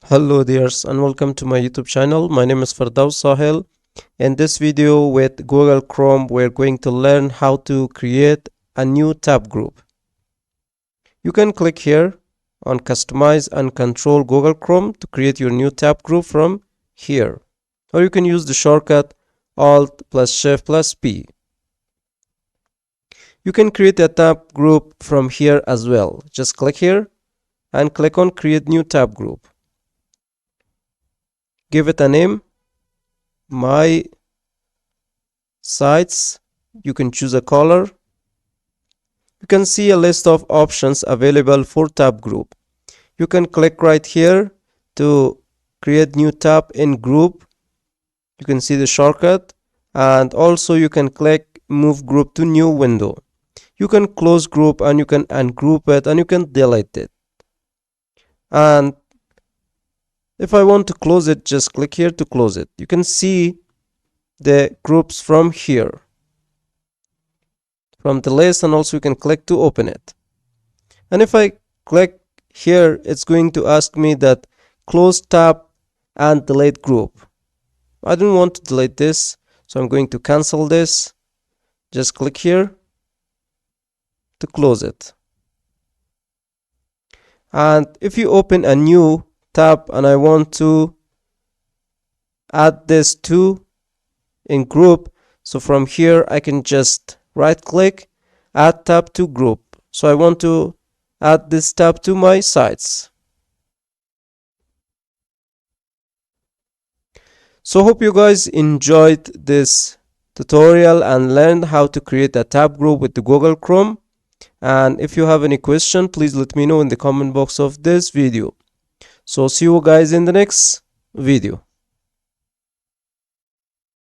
Hello dears and welcome to my YouTube channel. My name is Firdaus Sahel. In this video with Google Chrome, we're going to learn how to create a new tab group. You can click here on Customize and Control Google Chrome to create your new tab group from here. Or you can use the shortcut Alt plus Shift plus P. You can create a tab group from here as well. Just click here and click on Create New Tab Group. Give it a name, My Sites. You can choose a color. You can see a list of options available for tab group. You can click right here to create new tab in group. You can see the shortcut, and also you can click move group to new window. You can close group and you can ungroup it and you can delete it. And if I want to close it, just click here to close it. You can see the groups from here, from the list, and also you can click to open it. And if I click here, it's going to ask me that close tab and delete group. I don't want to delete this, so I'm going to cancel this. Just click here to close it. And if you open a new tab and I want to add this to in group, so from here I can just right click, add tab to group. So I want to add this tab to my sites. So hope you guys enjoyed this tutorial and learned how to create a tab group with the Google Chrome. And if you have any question, please let me know in the comment box of this video. So see you guys in the next video.